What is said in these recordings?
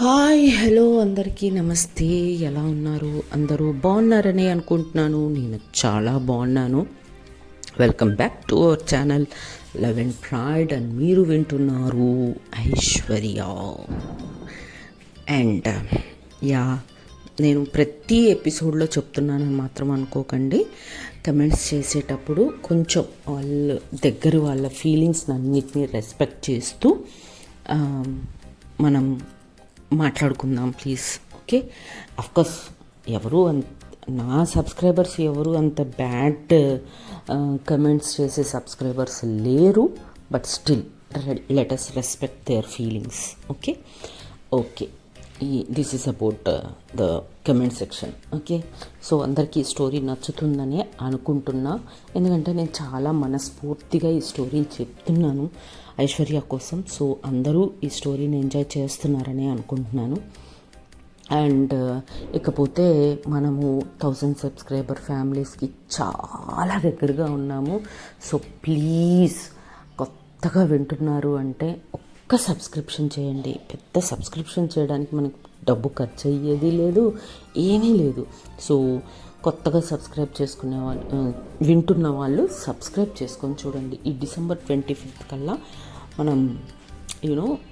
Hi hello అందరికీ నమస్తే. ఎలా ఉన్నారు? అందరూ బాగున్నారని అనుకుంటున్నాను. నేను చాలా బాగున్నాను. Welcome back to our channel love and pride. And మీరు వింటున్నారు ఐశ్వర్య. అండ్ యా, నేను ప్రతి ఎపిసోడ్లో చెప్తున్నానని మాత్రం అనుకోకండి. కమెంట్స్ చేసేటప్పుడు కొంచెం వాళ్ళ ఫీలింగ్స్ అన్నిటినీ రెస్పెక్ట్ చేస్తూ మనం మాట్లాడుకుందాం ప్లీజ్. ఓకే, అఫ్కోర్స్ నా సబ్స్క్రైబర్స్ ఎవరు అంత బ్యాడ్ కమెంట్స్ చేసే సబ్స్క్రైబర్స్ లేరు. But still let us respect their feelings. Okay okay this is about the comment section. Okay, so అందరికీ ఈ స్టోరీ నచ్చుతుందని అనుకుంటున్నా. ఎందుకంటే నేను చాలా మనస్ఫూర్తిగా ఈ స్టోరీని చెప్తున్నాను ఐశ్వర్య కోసం. సో అందరూ ఈ స్టోరీని ఎంజాయ్ చేస్తున్నారని అనుకుంటున్నాను. అండ్ ఇకపోతే మనము 1000 సబ్స్క్రైబర్ ఫ్యామిలీస్కి చాలా దగ్గరగా ఉన్నాము. సో ప్లీజ్, కొత్తగా వింటున్నారు అంటే ఒక్క సబ్స్క్రిప్షన్ చేయండి. పెద్ద సబ్స్క్రిప్షన్ చేయడానికి మనకు డబ్బు ఖర్చు అయ్యేది లేదు, ఏమీ లేదు. సో కొత్తగా సబ్స్క్రైబ్ చేసుకునే వాళ్ళు, వింటున్న వాళ్ళు సబ్స్క్రైబ్ చేసుకొని చూడండి. ఈ December 25th కల్లా మనం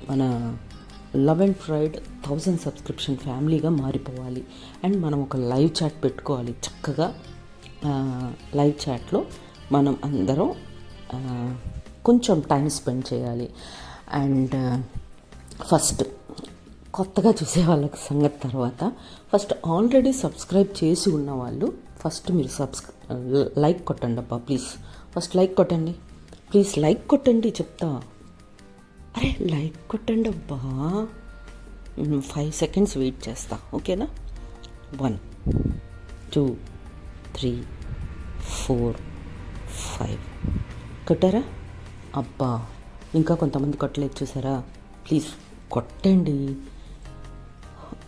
మన లవ్ అండ్ ప్రైడ్ 1000 సబ్స్క్రిప్షన్ ఫ్యామిలీగా మారిపోవాలి. అండ్ మనం ఒక లైవ్ చాట్ పెట్టుకోవాలి. చక్కగా లైవ్ చాట్లో మనం అందరం కొంచెం టైం స్పెండ్ చేయాలి. అండ్ ఫస్ట్ కొత్తగా చూసే వాళ్ళకి సంగతి తర్వాత, ఫస్ట్ ఆల్రెడీ సబ్స్క్రైబ్ చేసి ఉన్న వాళ్ళు ఫస్ట్ మీరు లైక్ కొట్టండి అబ్బా ప్లీజ్. ఫస్ట్ లైక్ కొట్టండి ప్లీజ్, లైక్ కొట్టండి చెప్తా. అరే లైక్ కొట్టండి అబ్బా. 5 seconds వెయిట్ చేస్తా, ఓకేనా? 1 2 3 4 5 కొట్టారా? అబ్బా, ఇంకా కొంతమంది కొట్టలేదు చూసారా? ప్లీజ్ కొట్టండి.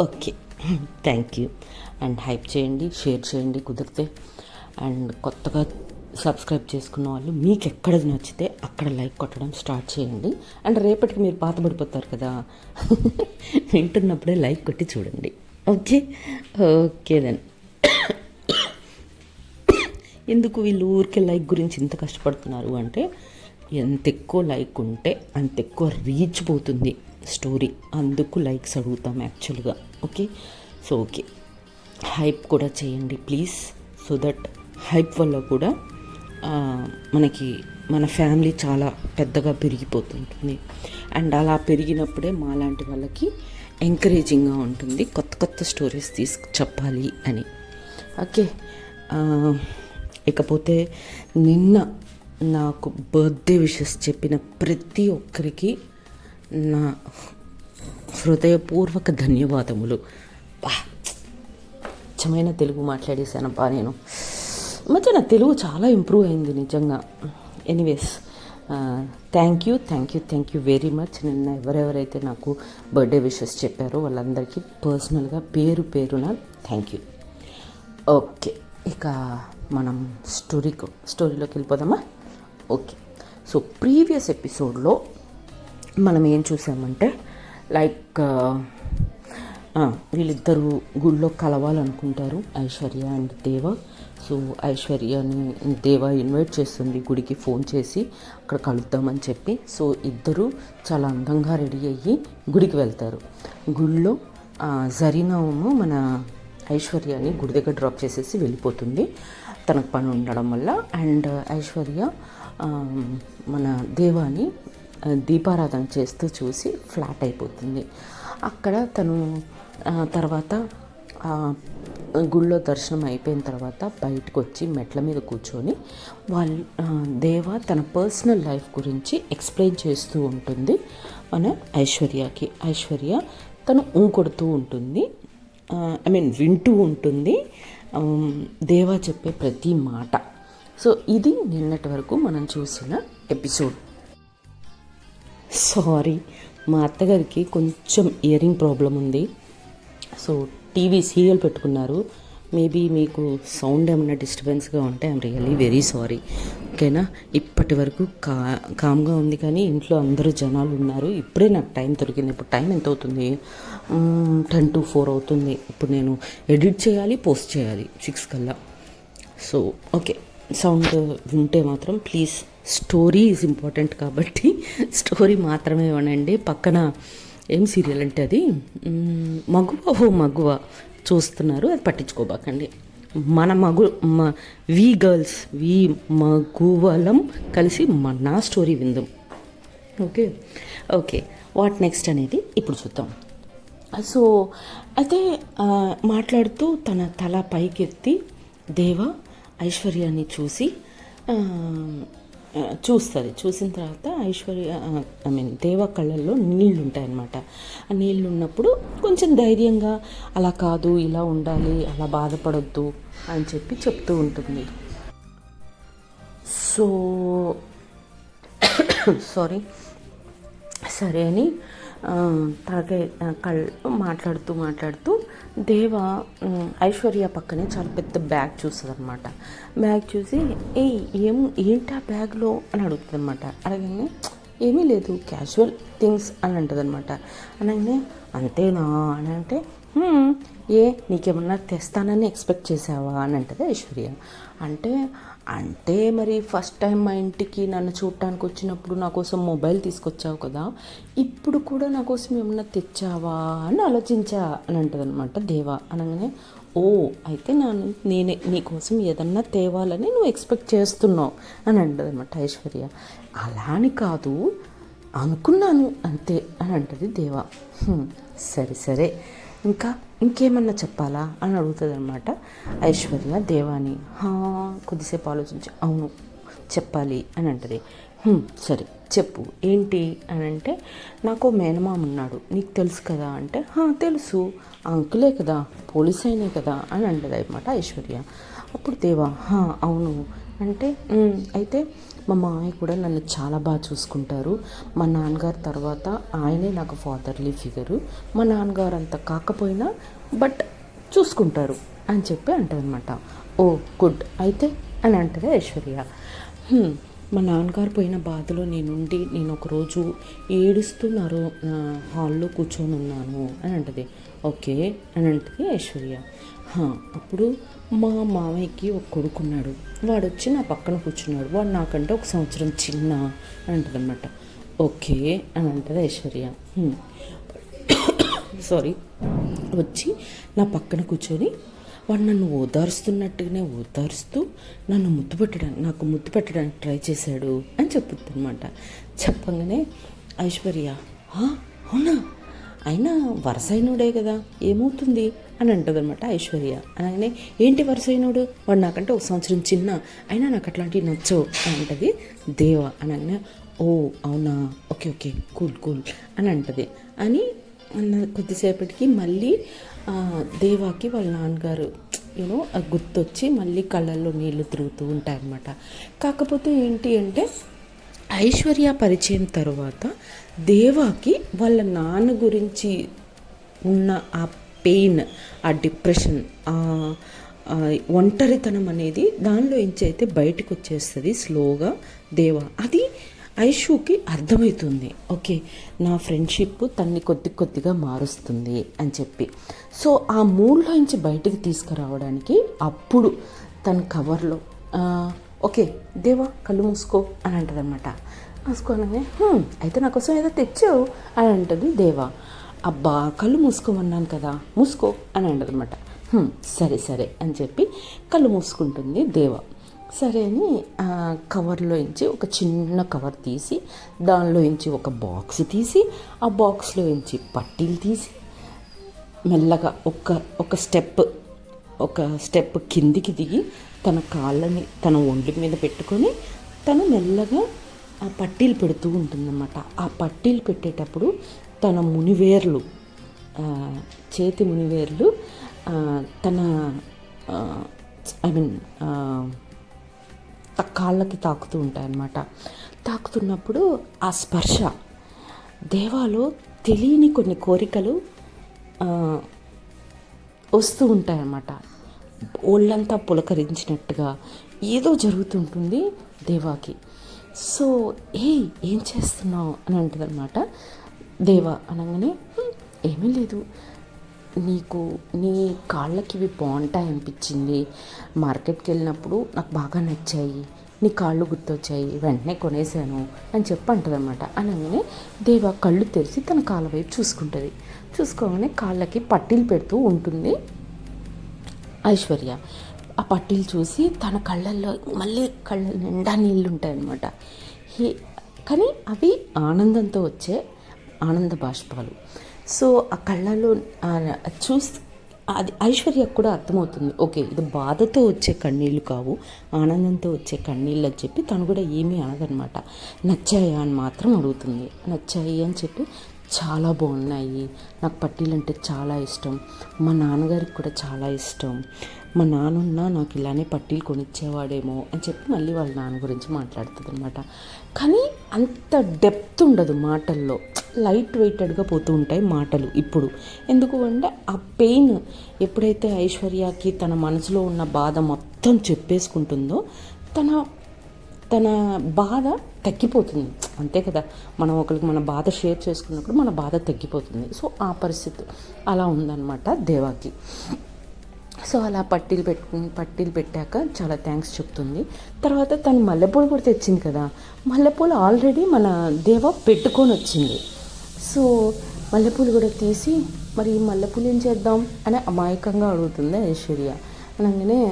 Okay, thank you. And hype చేయండి, షేర్ చేయండి కుదిరితే. అండ్ కొత్తగా సబ్స్క్రైబ్ చేసుకున్న వాళ్ళు మీకు ఎక్కడ నచ్చితే అక్కడ లైక్ కొట్టడం స్టార్ట్ చేయండి. అండ్ రేపటికి మీరు పాతబడిపోతారు కదా, వింటున్నప్పుడే లైక్ కొట్టి చూడండి. Okay okay then. ఎందుకు వీళ్ళు ఊరికే లైక్ గురించి ఇంత కష్టపడుతున్నారు అంటే, ఎంత ఎక్కువ లైక్ ఉంటే అంత ఎక్కువ రీచ్ పోతుంది స్టోరీ. అందుకు లైక్స్ అడుగుతాం యాక్చువల్గా. ఓకే, సో ఓకే, హైప్ కూడా చేయండి ప్లీజ్. సో దట్ హైప్ వల్ల కూడా మనకి మన ఫ్యామిలీ చాలా పెద్దగా పెరిగిపోతుంటుంది. అండ్ అలా పెరిగినప్పుడే మాలాంటి వాళ్ళకి ఎంకరేజింగ్గా ఉంటుంది కొత్త కొత్త స్టోరీస్ చెప్పాలి అని. ఓకే, ఇకపోతే నిన్న నాకు బర్త్డే విషెస్ చెప్పిన ప్రతి ఒక్కరికి నా హృదయపూర్వక ధన్యవాదములు. స్వచ్ఛమైన తెలుగు మాట్లాడేశానబ్బా నేను. మధ్య నా తెలుగు చాలా ఇంప్రూవ్ అయింది నిజంగా. Anyways, thank you very much. నిన్న ఎవరెవరైతే నాకు బర్త్డే విషెస్ చెప్పారో వాళ్ళందరికీ పర్సనల్గా పేరున థ్యాంక్ యూ. ఓకే, ఇక మనం స్టోరీలోకి వెళ్ళిపోదామా? ఓకే, సో ప్రీవియస్ ఎపిసోడ్లో మనం ఏం చూసామంటే, లైక్ వీళ్ళిద్దరూ గుళ్ళో కలవాలనుకుంటారు, ఐశ్వర్య అండ్ దేవ. సో ఐశ్వర్యని దేవ ఇన్వైట్ చేస్తుంది గుడికి ఫోన్ చేసి, అక్కడ కలుద్దామని చెప్పి. సో ఇద్దరు చాలా అందంగా రెడీ అయ్యి గుడికి వెళ్తారు. గుళ్ళో జరీనాము మన ఐశ్వర్యని గుడి దగ్గర డ్రాప్ చేసేసి వెళ్ళిపోతుంది, తనకు పని ఉండడం వల్ల. అండ్ ఐశ్వర్య మన దేవాని దీపారాధన చేస్తూ చూసి ఫ్లాట్ అయిపోతుంది. అక్కడ తను తర్వాత గుళ్ళో దర్శనం అయిపోయిన తర్వాత బయటకు వచ్చి మెట్ల మీద కూర్చొని దేవ తన పర్సనల్ లైఫ్ గురించి ఎక్స్ప్లెయిన్ చేస్తూ ఉంటుంది మన ఐశ్వర్యకి. ఐశ్వర్య తను కొడుతూ ఉంటుంది, వింటూ ఉంటుంది దేవా చెప్పే ప్రతి మాట. సో ఇది నిన్నటి వరకు మనం చూసిన ఎపిసోడ్. సారీ, మా అత్తగారికి కొంచెం ఇయరింగ్ ప్రాబ్లం ఉంది. సో టీవీ సీరియల్ పెట్టుకున్నారు, మేబీ మీకు సౌండ్ ఏమన్నా డిస్టర్బెన్స్గా ఉంటే ఐఎమ్ రియల్లీ వెరీ సారీ. ఓకేనా? ఇప్పటి వరకు కామ్గా ఉంది, కానీ ఇంట్లో అందరూ జనాలు ఉన్నారు. ఇప్పుడే నాకు టైం దొరికింది. ఇప్పుడు టైం ఎంత అవుతుంది? 10 to 4 అవుతుంది. ఇప్పుడు నేను ఎడిట్ చేయాలి, పోస్ట్ చేయాలి 6 కల్లా. సో ఓకే, సౌండ్ వింటే మాత్రం ప్లీజ్, స్టోరీ ఈజ్ ఇంపార్టెంట్ కాబట్టి స్టోరీ మాత్రమే వినండి. పక్కన ఏం సీరియల్ అంటే అది మగువ చూస్తున్నారు, అది పట్టించుకోబాకండి. మన వి గర్ల్స్, వి మగువలం కలిసి నా స్టోరీ విందాం. ఓకే ఓకే, వాట్ నెక్స్ట్ అనేది ఇప్పుడు చూద్దాం. సో అయితే మాట్లాడుతూ తన తల పైకెత్తి దేవ ఐశ్వర్యాన్ని చూస్తుంది. చూసిన తర్వాత దేవ కళ్ళల్లో నీళ్ళు ఉంటాయన్నమాట. ఆ నీళ్ళు ఉన్నప్పుడు కొంచెం ధైర్యంగా అలా కాదు, ఇలా ఉండాలి, అలా బాధపడొద్దు అని చెప్తూ ఉంటుంది. సో సారీ, సరే అని మాట్లాడుతూ దేవ ఐశ్వర్య పక్కనే చాలా పెద్ద బ్యాగ్ చూస్తుంది అనమాట. బ్యాగ్ చూసి ఏంటి ఆ బ్యాగ్లో అని అడుగుతుంది అనమాట. అలాగే ఏమీ లేదు, క్యాజువల్ థింగ్స్ అని అంటుంది అనమాట. అలాగే అంతేనా అని అంటే నీకేమన్నా తెస్తానని ఎక్స్పెక్ట్ చేసావా అని అంటుంది ఐశ్వర్య. అంటే మరి ఫస్ట్ టైం మా ఇంటికి నన్ను చూడటానికి వచ్చినప్పుడు నా కోసం మొబైల్ తీసుకొచ్చావు కదా, ఇప్పుడు కూడా నా కోసం ఏమన్నా తెచ్చావా అని ఆలోచించా అని అంటుంది అనమాట దేవ. అనగానే అయితే నేనే నీకోసం ఏదన్నా తేవాలని నువ్వు ఎక్స్పెక్ట్ చేస్తున్నావు అని అంటుంది అనమాట ఐశ్వర్య. అలా అని కాదు, అనుకున్నాను అంతే అని అంటుంది దేవ. సరే ఇంకేమన్నా చెప్పాలా అని అడుగుతుంది అనమాట ఐశ్వర్య దేవాని. కొద్దిసేపు ఆలోచించి అవును చెప్పాలి అని అంటది. సరే చెప్పు ఏంటి అని అంటే, నాకు మేనమామ ఉన్నాడు, నీకు తెలుసు కదా అంటే, తెలుసు, అంకులే కదా, పోలీస్ అయినే కదా అని అంటది అనమాట ఐశ్వర్య. అప్పుడు దేవా అవును అంటే, అయితే మా మామయ్య కూడా నన్ను చాలా బాగా చూసుకుంటారు. మా నాన్నగారు తర్వాత ఆయనే నాకు ఫాదర్లీ ఫిగరు. మా నాన్నగారు అంత కాకపోయినా బట్ చూసుకుంటారు అని అంటదనమాట. గుడ్ అయితే అని అంటది ఐశ్వర్య. మా నాన్నగారు పోయిన బాధలో నేను ఒకరోజు ఏడుస్తూ హాల్లో కూర్చొని ఉన్నాను అని అంటది. ఓకే అని అంటది ఐశ్వర్య. అప్పుడు మా మామయ్యకి ఒక కొడుకున్నాడు, వాడు వచ్చి నా పక్కన కూర్చున్నాడు, వాడు నాకంటే 1 సంవత్సరం చిన్న అని అంటది అనమాట. ఓకే అని అంటది ఐశ్వర్య. సారీ, వచ్చి నా పక్కన కూర్చొని వాడు నన్ను ఓదారుస్తున్నట్టుగానే ఓదారుస్తూ నాకు ముద్దు పెట్టడానికి ట్రై చేశాడు అని చెప్పుద్ది అనమాట. చెప్పగానే ఐశ్వర్య అవునా, అయినా వరసైనోడే కదా, ఏమవుతుంది అని అంటదనమాట ఐశ్వర్య. అనగానే ఏంటి వరసైనోడు, వాడు నాకంటే 1 సంవత్సరం చిన్న, అయినా నాకు అట్లాంటివి నచ్చవు అని అంటది దేవ. అనగానే అవునా, ఓకే కూల్ అని అంటది. అన్న కొద్దిసేపటికి మళ్ళీ దేవాకి వాళ్ళ నాన్నగారు గుర్తొచ్చి మళ్ళీ కళ్ళల్లో నీళ్లు తిరుగుతూ ఉంటాయన్నమాట. కాకపోతే ఏంటి అంటే, ఐశ్వర్య పరిచయం తర్వాత దేవాకి వాళ్ళ నాన్న గురించి ఉన్న ఆ పెయిన్, ఆ డిప్రెషన్, ఆ ఒంటరితనం అనేది దానిలో అయితే బయటకు వచ్చేస్తుంది స్లోగా దేవ. అది ఐషుకి అర్థమవుతుంది. ఓకే, నా ఫ్రెండ్షిప్ తన్ని కొద్దిగా మారుస్తుంది అని చెప్పి. సో ఆ మూడ్లోంచి బయటకు తీసుకురావడానికి అప్పుడు తన కవర్లో ఓకే దేవా కళ్ళు మూసుకో అని అంటది అనమాట. మూసుకోనగానే అయితే నా కోసం ఏదో తెచ్చావు అని అంటది దేవా. అబ్బా కళ్ళు మూసుకోమన్నాను కదా, మూసుకో అని అంటది అనమాట. సరే అని చెప్పి కళ్ళు మూసుకుంటుంది దేవ. సరే అని కవర్లోంచి ఒక చిన్న కవర్ తీసి దానిలోంచి ఒక బాక్స్ తీసి ఆ బాక్స్లోంచి పట్టీలు తీసి మెల్లగా ఒక స్టెప్ కిందికి దిగి తన కాళ్ళని తన ఒంటి మీద పెట్టుకొని తను మెల్లగా ఆ పట్టీలు పెడుతూ ఉంటుందన్నమాట. ఆ పట్టీలు పెట్టేటప్పుడు తన మునివేర్లు, చేతి మునివేర్లు తన కాళ్ళకి తాకుతూ ఉంటాయన్నమాట. తాకుతున్నప్పుడు ఆ స్పర్శ దేవాలో తెలియని కొన్ని కోరికలు వస్తూ ఉంటాయన్నమాట. ఒళ్ళంతా పులకరించినట్టుగా ఏదో జరుగుతుంటుంది దేవాకి. సో ఏం చేస్తున్నావు అని అంటుందన్నమాట. దేవా అనగానే ఏమీ లేదు, నీకు నీ కాళ్ళకి ఇవి బాగుంటాయి అనిపించింది, మార్కెట్కి వెళ్ళినప్పుడు నాకు బాగా నచ్చాయి, నీ కాళ్ళు గుర్తొచ్చాయి, వెంటనే కొనేసాను అని చెప్పి అంటుందన్నమాట. అనగానే దేవా కళ్ళు తెరిచి తన కాళ్ళ వైపు చూసుకుంటుంది. చూసుకోగానే కాళ్ళకి పట్టీలు పెడుతూ ఉంటుంది ఐశ్వర్య. ఆ పట్టీలు చూసి తన కళ్ళల్లో మళ్ళీ కళ్ళ నిండా నీళ్ళు ఉంటాయన్నమాట. కానీ అవి ఆనందంతో వచ్చే ఆనంద బాష్పాలు. సో ఆ కళ్ళల్లో చూసి అది ఐశ్వర్యకు కూడా అర్థమవుతుంది, ఓకే ఇది బాధతో వచ్చే కన్నీళ్ళు కావు, ఆనందంతో వచ్చే కన్నీళ్ళు అని చెప్పి తను కూడా ఏమీ అనదనమాట. నచ్చాయా అని మాత్రం అడుగుతుంది. నచ్చాయి అని చెప్పి చాలా బాగున్నాయి, నాకు పట్టీలు అంటే చాలా ఇష్టం, మా నాన్నగారికి కూడా చాలా ఇష్టం, మా నాన్న నాకు ఇలానే పట్టీలు కొనిచ్చేవాడేమో అని చెప్పి మళ్ళీ వాళ్ళ నాన్న గురించి మాట్లాడుతుంది అనమాట. కానీ అంత డెప్త్ ఉండదు మాటల్లో, లైట్ వెయిటెడ్గా పోతూ ఉంటాయి మాటలు ఇప్పుడు. ఎందుకు అంటే ఆ పెయిన్ ఎప్పుడైతే ఐశ్వర్యకి తన మనసులో ఉన్న బాధ మొత్తం చెప్పేసుకుంటుందో తన బాధ తగ్గిపోతుంది. అంతే కదా, మనం ఒకరికి మన బాధ షేర్ చేసుకున్నప్పుడు మన బాధ తగ్గిపోతుంది. సో ఆ పరిస్థితి అలా ఉందన్నమాట దేవాకి. సో అలా పట్టీలు పెట్టాక చాలా థ్యాంక్స్ చెప్తుంది. తర్వాత తను మల్లెపూలు కూడా తెచ్చింది కదా, మల్లెపూలు ఆల్రెడీ మన దేవ పెట్టుకొని వచ్చింది. సో మల్లెపూలు కూడా తీసి మరి మల్లెపూలు ఏం చేద్దాం అని అమాయకంగా అడుగుతుంది ఐశ్వర్య. అనగానే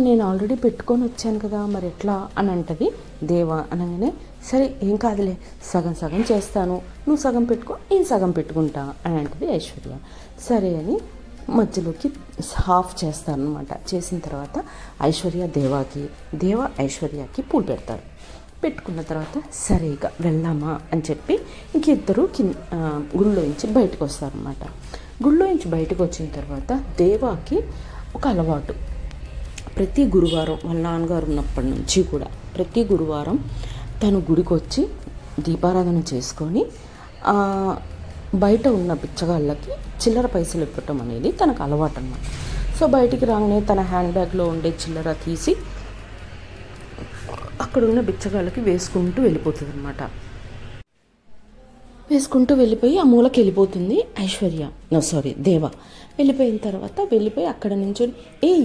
నేను ఆల్రెడీ పెట్టుకొని వచ్చాను కదా మరి ఎట్లా అని అంటది దేవ. అనగానే సరే ఏం కాదులే, సగం సగం చేస్తాను, నువ్వు సగం పెట్టుకో నేను సగం పెట్టుకుంటా అని అంటది ఐశ్వర్య. సరే అని మధ్యలోకి హాఫ్ చేస్తాను అనమాట. చేసిన తర్వాత ఐశ్వర్య దేవ ఐశ్వర్యకి పూలు పెడతారు. పెట్టుకున్న తర్వాత సరే ఇక వెళ్దామా అని చెప్పి ఇంకిద్దరు గుళ్ళోంచి బయటకు వస్తారనమాట. గుళ్ళోంచి బయటకు వచ్చిన తర్వాత దేవాకి ఒక అలవాటు, ప్రతి గురువారం వాళ్ళ నాన్నగారు ఉన్నప్పటి నుంచి కూడా ప్రతి గురువారం తను గుడికి వచ్చి దీపారాధన చేసుకొని బయట ఉన్న బిచ్చగాళ్ళకి చిల్లర పైసలు ఇవ్వటం అనేది తనకు అలవాటు అన్నమాట. సో బయటికి రాగానే తన హ్యాండ్ బ్యాగ్లో ఉండే చిల్లర తీసి అక్కడ ఉన్న బిచ్చగాళ్ళకి వేసుకుంటూ వెళ్ళిపోతుంది అనమాట. వేసుకుంటూ వెళ్ళిపోయి ఆ మూలకి వెళ్ళిపోతుంది దేవ. వెళ్ళిపోయిన తర్వాత వెళ్ళిపోయి అక్కడ నుంచి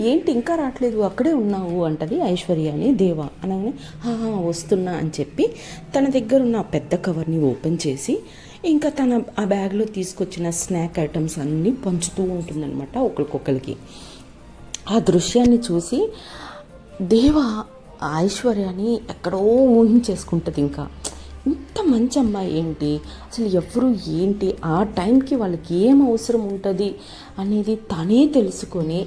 ఏంటి ఇంకా రావట్లేదు అక్కడే ఉన్నావు అంటది ఐశ్వర్యని దేవ. అనగానే వస్తున్నా అని చెప్పి తన దగ్గర ఉన్న పెద్ద కవర్ని ఓపెన్ చేసి ఇంకా తన ఆ బ్యాగ్లో తీసుకొచ్చిన స్నాక్ ఐటమ్స్ అన్నీ పంచుతూ ఉంటుందన్నమాట ఒకరికొకరికి. ఆ దృశ్యాన్ని చూసి దేవ ఐశ్వర్యని ఎక్కడో ఊహించేసుకుంటుంది. ఇంకా ఇంత మంచి అమ్మాయి ఏంటి, అసలు ఎవరు ఏంటి, ఆ టైంకి వాళ్ళకి ఏం అవసరం ఉంటుంది అనేది తనే తెలుసుకొని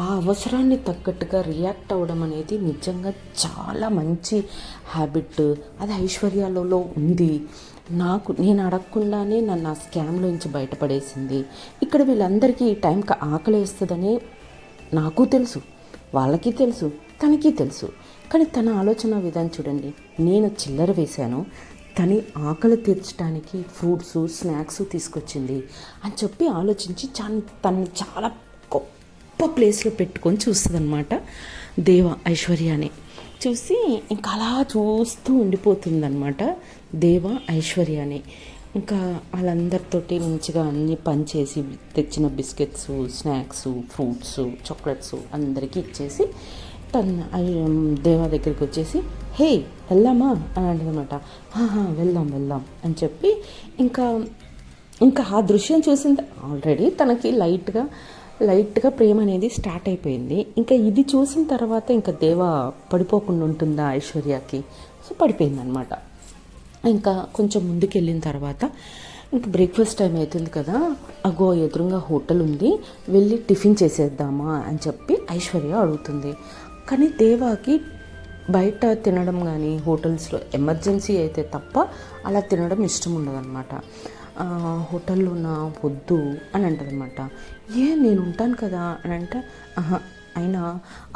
ఆ అవసరాన్ని తగ్గట్టుగా రియాక్ట్ అవ్వడం అనేది నిజంగా చాలా మంచి హ్యాబిట్. అది ఐశ్వర్యాలలో ఉంది. నేను అడగకుండానే నన్ను ఆ స్కామ్లోంచి బయటపడేసింది. ఇక్కడ వీళ్ళందరికీ ఈ టైంకి ఆకలి వేస్తుందని నాకు తెలుసు, వాళ్ళకి తెలుసు, తనకి తెలుసు. కానీ తన ఆలోచన విధానం చూడండి, నేను చిల్లర వేశాను, తని ఆకలి తీర్చడానికి ఫ్రూట్స్ స్నాక్స్ తీసుకొచ్చింది అని చెప్పి ఆలోచించి తను చాలా గొప్ప ప్లేస్లో పెట్టుకొని చూస్తుంది అనమాట దేవ ఐశ్వర్యాని. చూసి ఇంకా అలా చూస్తూ ఉండిపోతుందన్నమాట దేవ ఐశ్వర్యాని. ఇంకా వాళ్ళందరితోటి మంచిగా అన్నీ పనిచేసి తెచ్చిన బిస్కెట్స్ స్నాక్స్ ఫ్రూట్స్ చాక్లెట్స్ అందరికీ ఇచ్చేసి తను దేవా దగ్గరికి వచ్చేసి హే వెళ్దామా అని అంటుందన్నమాట. వెళ్దాం అని చెప్పి ఇంకా ఆ దృశ్యం చూసింది ఆల్రెడీ తనకి లైట్గా ప్రేమ అనేది స్టార్ట్ అయిపోయింది. ఇంకా ఇది చూసిన తర్వాత ఇంకా దేవా పడిపోకుండా ఉంటుందా ఐశ్వర్యకి, సో పడిపోయిందనమాట. ఇంకా కొంచెం ముందుకు వెళ్ళిన తర్వాత ఇంకా బ్రేక్ఫాస్ట్ టైం అవుతుంది కదా, అగో ఎదురుగా హోటల్ ఉంది, వెళ్ళి టిఫిన్ చేసేద్దామా అని చెప్పి ఐశ్వర్య అడుగుతుంది. కానీ దేవాకి బయట తినడం కానీ హోటల్స్లో ఎమర్జెన్సీ అయితే తప్ప అలా తినడం ఇష్టం ఉండదన్నమాట. హోటల్లో నా వద్దు అని అంటదన్నమాట. నేను ఉంటాను కదా అని అంటే అయినా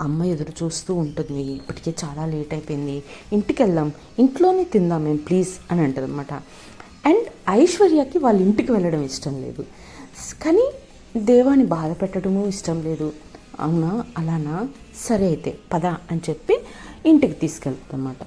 అమ్మ ఎదురు చూస్తూ ఉంటుంది, ఇప్పటికే చాలా లేట్ అయిపోయింది, ఇంటికి వెళ్దాం, ఇంట్లోనే తిందాం మేము ప్లీజ్ అని అంటదన్నమాట. అండ్ ఐశ్వర్యకి వాళ్ళ ఇంటికి వెళ్ళడం ఇష్టం లేదు, కానీ దేవాని బాధ పెట్టడము ఇష్టం లేదు. అవునా, అలానా, సరే అయితే పద అని చెప్పి ఇంటికి తీసుకెళ్తామన్నమాట.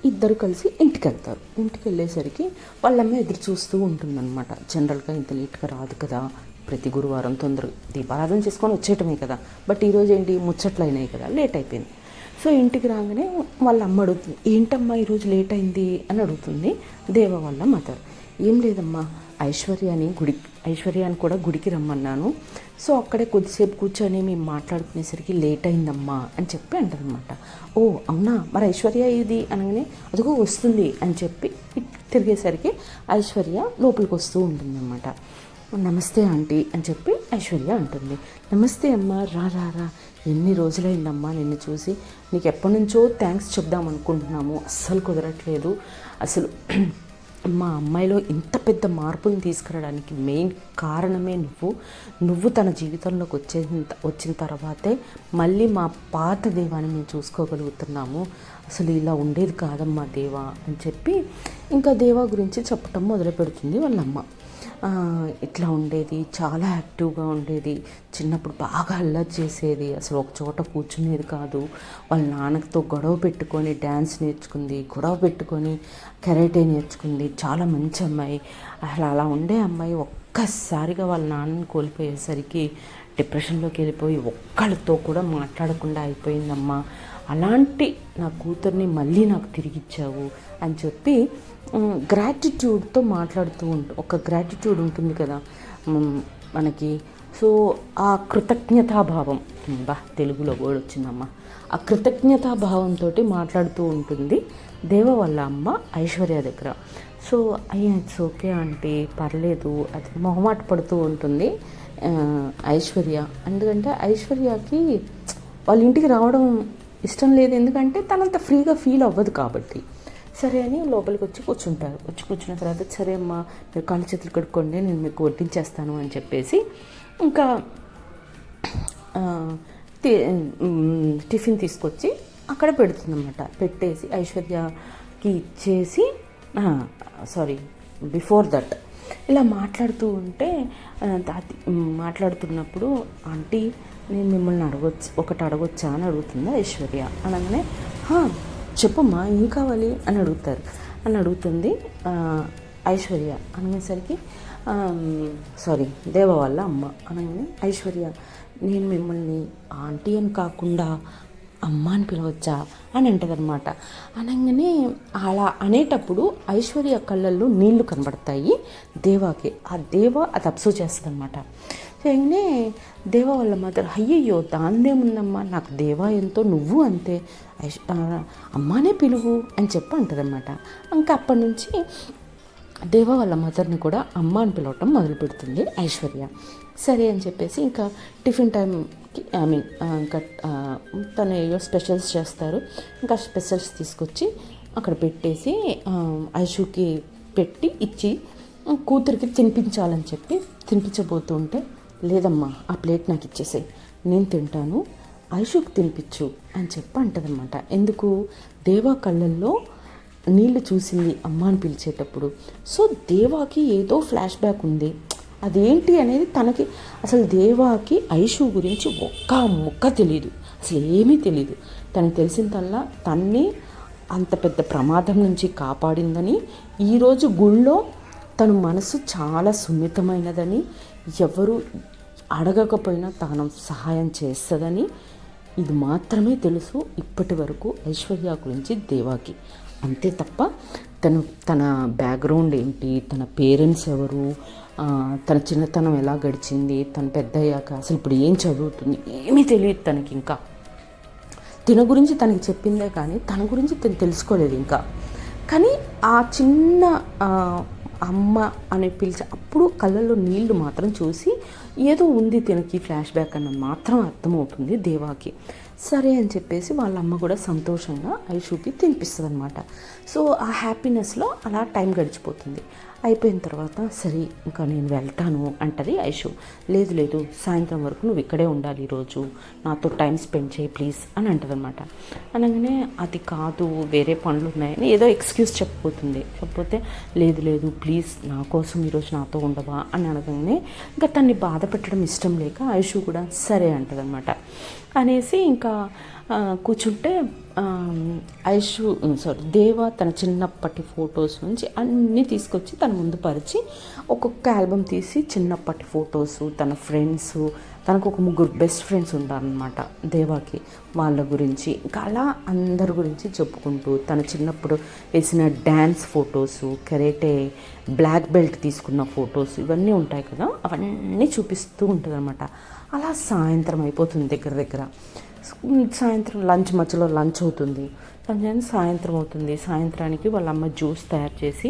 ఇద్దరు కలిసి ఇంటికి వెళ్తారు. ఇంటికి వెళ్ళేసరికి వాళ్ళమ్మ ఎదురు చూస్తూ ఉంటుందన్నమాట. జనరల్గా ఇంత లేట్గా రాదు కదా, ప్రతి గురువారం తొందరగా దీపారాధన చేసుకొని వచ్చేయటమే కదా, బట్ ఈరోజు ఏంటి ముచ్చట్లు అయినాయి కదా, లేట్ అయిపోయింది. సో ఇంటికి రాగానే వాళ్ళ అమ్మ అడుగుతుంది, ఏంటమ్మా ఈరోజు లేట్ అయింది అని అడుగుతుంది దేవ వాళ్ళ మదర్. ఏం లేదమ్మా, ఐశ్వర్యాన్ని కూడా గుడికి రమ్మన్నాను, సో అక్కడే కొద్దిసేపు కూర్చొని మేము మాట్లాడుకునేసరికి లేట్ అయిందమ్మా అని చెప్పి అంటారనమాట. ఓ అవునా, మరి ఐశ్వర్య ఇది అనగానే అదిగో వస్తుంది అని చెప్పి తిరిగేసరికి ఐశ్వర్య లోపలికి వస్తూ ఉంటుందన్నమాట. నమస్తే ఆంటీ అని చెప్పి ఐశ్వర్య అంటుంది. నమస్తే అమ్మ, రా రా రా, ఎన్ని రోజులైందమ్మా నిన్ను చూసి, నీకు ఎప్పటి నుంచో థ్యాంక్స్ చెప్దాం అనుకుంటున్నాము, అస్సలు కుదరట్లేదు. అసలు మా అమ్మాయిలో ఇంత పెద్ద మార్పుని తీసుకురావడానికి మెయిన్ కారణమే నువ్వు తన జీవితంలోకి వచ్చిన తర్వాతే మళ్ళీ మా పాత దేవాన్ని మేము చూసుకోగలుగుతున్నాము. అసలు ఇలా ఉండేది కాదమ్మా దేవా అని చెప్పి ఇంకా దేవా గురించి చెప్పటం మొదలు పెడుతుంది వాళ్ళమ్మ. ఇట్లా ఉండేది, చాలా యాక్టివ్గా ఉండేది, చిన్నప్పుడు బాగా అల్లరి చేసేది, అసలు ఒక చోట కూర్చునేది కాదు, వాళ్ళ నాన్నతో గొడవ పెట్టుకొని డ్యాన్స్ నేర్చుకుంది, గొడవ పెట్టుకొని కరాటే నేర్చుకుంది, చాలా మంచి అమ్మాయి. అసలు అలా ఉండే అమ్మాయి ఒక్కసారిగా వాళ్ళ నాన్నని కోల్పోయేసరికి డిప్రెషన్లోకి వెళ్ళిపోయి ఒక్కళ్ళతో కూడా మాట్లాడకుండా అయిపోయిందమ్మా. అలాంటి నా కూతుర్ని మళ్ళీ నాకు తిరిగిచ్చావు అని చెప్పి గ్రాటిట్యూడ్తో మాట్లాడుతూ ఒక గ్రాటిట్యూడ్ ఉంటుంది కదా మనకి. సో ఆ కృతజ్ఞతాభావం, తెలుగులో వర్డ్ వచ్చిందమ్మా, ఆ కృతజ్ఞతాభావంతో మాట్లాడుతూ ఉంటుంది దేవ వాళ్ళ అమ్మ ఐశ్వర్య దగ్గర. సో అయ్యా ఇట్స్ ఓకే ఆంటీ, పర్లేదు, అది మొహమాట పడుతూ ఉంటుంది ఐశ్వర్య. ఎందుకంటే ఐశ్వర్యకి వాళ్ళ ఇంటికి రావడం ఇష్టం లేదు, ఎందుకంటే తనంత ఫ్రీగా ఫీల్ అవ్వదు కాబట్టి. సరే అని లోపలికి వచ్చి కూర్చుంటారు. కూర్చున్న తర్వాత సరే అమ్మా మీరు కాళ్ళు చేతులు కడుక్కోండి, నేను మీకు వడ్డించేస్తాను అని చెప్పేసి ఇంకా టిఫిన్ తీసుకొచ్చి అక్కడ పెడుతుందన్నమాట. పెట్టేసి ఐశ్వర్యకి ఇచ్చేసి బిఫోర్ దట్ ఇలా మాట్లాడుతూ ఉంటే మాట్లాడుతున్నప్పుడు ఆంటీ నేను మిమ్మల్ని ఒకటి అడగొచ్చా అని అడుగుతుంది ఐశ్వర్య. అనగానే చెప్పమ్మా ఏం కావాలి అని అడుగుతుంది ఐశ్వర్య. అనేసరికి దేవ వాళ్ళ అమ్మ. అనగానే ఐశ్వర్య, నేను మిమ్మల్ని ఆంటీ అని కాకుండా అమ్మ అని పిలవచ్చా అని అంటదనమాట. అనగానే అలా అనేటప్పుడు ఐశ్వర్య కళ్ళల్లో నీళ్లు కనబడతాయి దేవాకి. ఆ దేవ అది అబ్జర్వ్ చేస్తుంది అనమాట. చేయగానే దేవ వాళ్ళ మదర్, అయ్యయ్యో దాందేముందమ్మా, నాకు దేవా ఎంతో నువ్వు అంతే, అమ్మానే పిలువు అని చెప్పి అంటదనమాట. ఇంకా అప్పటి నుంచి దేవ వాళ్ళ మదర్ని కూడా అమ్మ అని పిలవటం మొదలు పెడుతుంది ఐశ్వర్య. సరే అని చెప్పేసి ఇంకా టిఫిన్ టైంకి ఇంకా తను ఏవో స్పెషల్స్ చేస్తారు, ఇంకా స్పెషల్స్ తీసుకొచ్చి అక్కడ పెట్టేసి ఐషుకి పెట్టి ఇచ్చి కూతురికి తినిపించాలని చెప్పి తినిపించబోతుంటే, లేదమ్మా ఆ ప్లేట్ నాకు ఇచ్చేసేయి, నేను తింటాను, ఐషుకి తినిపించు అని చెప్పి అంటదనమాట. ఎందుకు, దేవా కళ్ళల్లో నీళ్లు చూసింది అమ్మ అని పిలిచేటప్పుడు. సో దేవాకి ఏదో ఫ్లాష్ బ్యాక్ ఉంది, అదేంటి అనేది తనకి అసలు దేవాకి ఐషు గురించి ఒక్క ముక్క తెలియదు, అసలు ఏమీ తెలియదు. తనకు తెలిసిందల్లా తన్ని అంత పెద్ద ప్రమాదం నుంచి కాపాడిందని, ఈరోజు గుళ్ళో తన మనసు చాలా సున్నితమైనదని, ఎవరు అడగకపోయినా తాను సహాయం చేస్తుందని, ఇది మాత్రమే తెలుసు ఇప్పటి వరకు ఐశ్వర్య గురించి దేవాకి. అంతే తప్ప తన బ్యాక్గ్రౌండ్ ఏంటి, తన పేరెంట్స్ ఎవరు, తన చిన్నతనం ఎలా గడిచింది, తను పెద్ద అయ్యాక అసలు ఇప్పుడు ఏం చదువుతుంది, ఏమీ తెలియదు తనకి. ఇంకా తన గురించి తనకి చెప్పిందే కానీ తన గురించి తను తెలుసుకోలేదు ఇంకా. కానీ ఆ చిన్న అమ్మ అని పిలిచి అప్పుడు కళ్ళల్లో నీళ్లు మాత్రం చూసి ఏదో ఉంది తనకి ఫ్లాష్ బ్యాక్ అన్న మాత్రం అర్థమవుతుంది దేవాకి. సరే అని చెప్పేసి వాళ్ళ అమ్మ కూడా సంతోషంగా ఐషుకి తినిపిస్తుంది అనమాట. సో ఆ హ్యాపీనెస్లో అలా టైం గడిచిపోతుంది. అయిపోయిన తర్వాత సరే ఇంకా నేను వెళ్తాను అంటది ఐషు. లేదు లేదు, సాయంత్రం వరకు నువ్వు ఇక్కడే ఉండాలి, ఈరోజు నాతో టైం స్పెండ్ చేయి ప్లీజ్ అని అంటది అనమాట. అనగానే అది కాదు, వేరే పనులు ఉన్నాయని ఏదో ఎక్స్క్యూజ్ చెప్పకపోతే లేదు లేదు ప్లీజ్ నా కోసం ఈరోజు నాతో ఉండవా అని అనగానే ఇంకా తన్ని బాధ పెట్టడం ఇష్టం లేక ఐషు కూడా సరే అంటది అనమాట. అనేసి ఇంకా కూర్చుంటే దేవ తన చిన్నప్పటి ఫొటోస్ నుంచి అన్నీ తీసుకొచ్చి తన ముందు పరిచి ఒక్కొక్క ఆల్బమ్ తీసి చిన్నప్పటి ఫొటోస్, తన ఫ్రెండ్స్, తనకు ఒక 3 బెస్ట్ ఫ్రెండ్స్ ఉంటారనమాట దేవాకి, వాళ్ళ గురించి ఇంకా అలా అందరి గురించి చెప్పుకుంటూ తన చిన్నప్పుడు వేసిన dance photos, karate black belt తీసుకున్న ఫొటోస్ ఇవన్నీ ఉంటాయి కదా, అవన్నీ చూపిస్తూ ఉంటుంది అనమాట. అలా సాయంత్రం అయిపోతుంది దగ్గర. సాయంత్రం మధ్యలో లంచ్ అవుతుంది. సాయంత్రం అవుతుంది. సాయంత్రానికి వాళ్ళ అమ్మ జ్యూస్ తయారు చేసి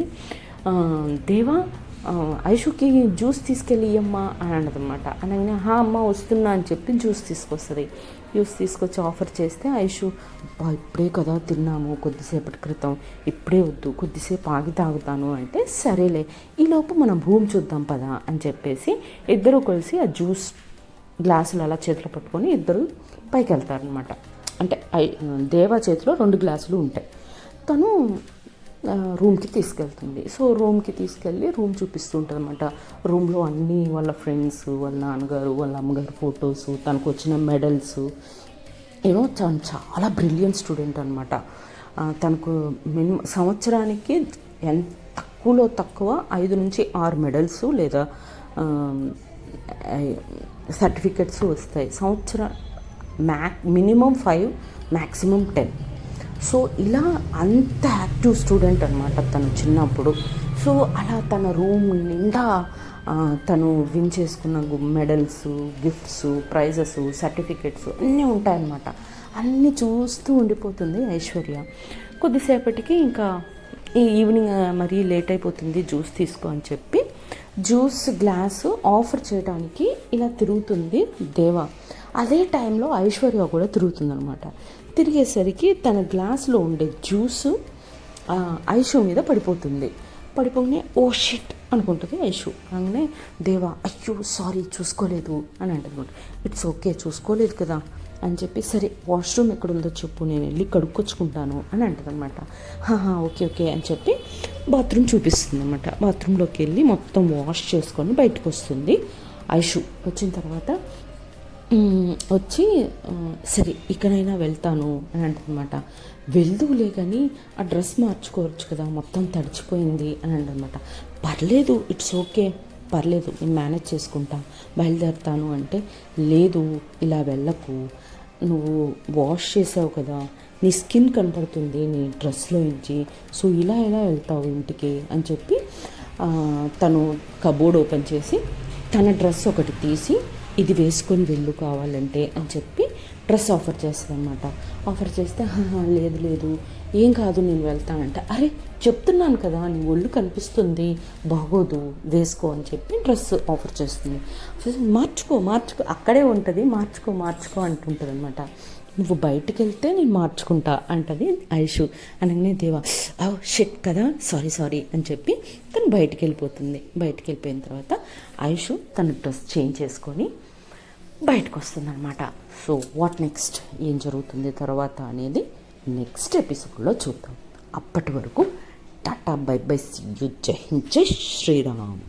దేవా ఐషుకి జ్యూస్ తీసుకెళ్ళి అమ్మా అని అన్నదన్నమాట. అనగానే అమ్మ వస్తున్నా అని చెప్పి జ్యూస్ తీసుకొస్తుంది. జ్యూస్ తీసుకొచ్చి ఆఫర్ చేస్తే ఐషు ఇప్పుడే కదా తిన్నాము కొద్దిసేపటి క్రితం, ఇప్పుడే వద్దు కొద్దిసేపు ఆగి తాగుతాను అంటే సరేలే ఈలోపు మనం రూమ్ చూద్దాం పదా అని చెప్పేసి ఇద్దరు కలిసి ఆ జ్యూస్ గ్లాసులు అలా చేతిలో పట్టుకొని ఇద్దరు పైకి వెళ్తారనమాట. అంటే దేవా చేతిలో 2 గ్లాసులు ఉంటాయి. తను రూమ్కి తీసుకెళ్తుంది. సో రూమ్కి తీసుకెళ్ళి రూమ్ చూపిస్తూ ఉంటుంది అనమాట. రూమ్లో అన్నీ వాళ్ళ ఫ్రెండ్స్, వాళ్ళ నాన్నగారు, వాళ్ళ అమ్మగారు ఫొటోస్, తనకు వచ్చిన మెడల్స్, చాలా బ్రిలియంట్ స్టూడెంట్ అనమాట. తనకు సంవత్సరానికి తక్కువ 5 నుంచి 6 మెడల్స్ లేదా సర్టిఫికెట్స్ వస్తాయి. Minimum 5 maximum 10. సో ఇలా అంత యాక్టివ్ స్టూడెంట్ అనమాట తను చిన్నప్పుడు. సో అలా తన రూమ్ నిండా తను విన్ చేసుకున్న మెడల్స్, గిఫ్ట్స్, ప్రైజెస్, సర్టిఫికెట్స్ అన్నీ ఉంటాయన్నమాట. అన్నీ చూస్తూ ఉండిపోతుంది ఐశ్వర్య. కొద్దిసేపటికి ఇంకా ఈ ఈవినింగ్ మరీ లేట్ అయిపోతుంది, జ్యూస్ తీసుకో అని చెప్పి జ్యూస్ గ్లాసు ఆఫర్ చేయడానికి ఇలా తిరుగుతుంది దేవా. అదే టైంలో ఐశ్వర్య కూడా తిరుగుతుందనమాట. తిరిగేసరికి తన గ్లాసులో ఉండే జ్యూసు ఐషు మీద పడిపోగానే ఓ షిట్ అనుకుంటుంది ఐషు. అనగానే దేవా అయ్యో సారీ చూసుకోలేదు అని అంటుంది. ఇట్స్ ఓకే చూసుకోలేదు కదా అని చెప్పి సరే వాష్రూమ్ ఎక్కడుందో చెప్పు నేను వెళ్ళి కడుక్కొచ్చుకుంటాను అని అంటుంది అనమాట. ఓకే అని చెప్పి బాత్రూమ్ చూపిస్తుంది అనమాట. బాత్రూంలోకి వెళ్ళి మొత్తం వాష్ చేసుకొని బయటకు వస్తుంది ఐషు. వచ్చిన తర్వాత వచ్చి సరే ఇకనైనా వెళ్తాను అని అంటనమాట. వెళ్దులే కానీ ఆ డ్రెస్ మార్చుకోవచ్చు కదా, మొత్తం తడిచిపోయింది అని అంటనమాట. పర్లేదు ఇట్స్ ఓకే పర్లేదు నేను మేనేజ్ చేసుకుంటా బయలుదేరుతాను అంటే లేదు ఇలా వెళ్ళకు, నువ్వు వాష్ చేసావు కదా, నీ స్కిన్ కనపడుతుంది నీ డ్రెస్లో నుంచి, సో ఇలా ఎలా వెళ్తావు ఇంటికి అని చెప్పి తను కబోర్డ్ ఓపెన్ చేసి తన డ్రెస్ ఒకటి తీసి ఇది వేసుకొని వెళ్ళు కావాలంటే అని చెప్పి డ్రెస్ ఆఫర్ చేస్తుంది అనమాట. ఆఫర్ చేస్తే లేదు ఏం కాదు నేను వెళ్తానంటే అరే చెప్తున్నాను కదా నీ ఒళ్ళు కనిపిస్తుంది బాగోదు వేసుకో అని చెప్పి డ్రెస్ ఆఫర్ చేస్తుంది. మార్చుకో అక్కడే ఉంటుంది మార్చుకో అంటుంటుంది అనమాట. నువ్వు బయటికి వెళ్తే నేను మార్చుకుంటా అంటది ఐషు. అనగానే దేవా షిట్ కదా సారీ అని చెప్పి తను బయటికి వెళ్ళిపోతుంది. బయటికి వెళ్ళిపోయిన తర్వాత ఐషు తన డ్రెస్ చేంజ్ చేసుకొని బయటకు వస్తుంది అనమాట. సో వాట్ నెక్స్ట్, ఏం జరుగుతుంది తర్వాత అనేది నెక్స్ట్ ఎపిసోడ్లో చూద్దాం. అప్పటి వరకు tata bye bye, see you, జై హింద్, జై శ్రీరామ్.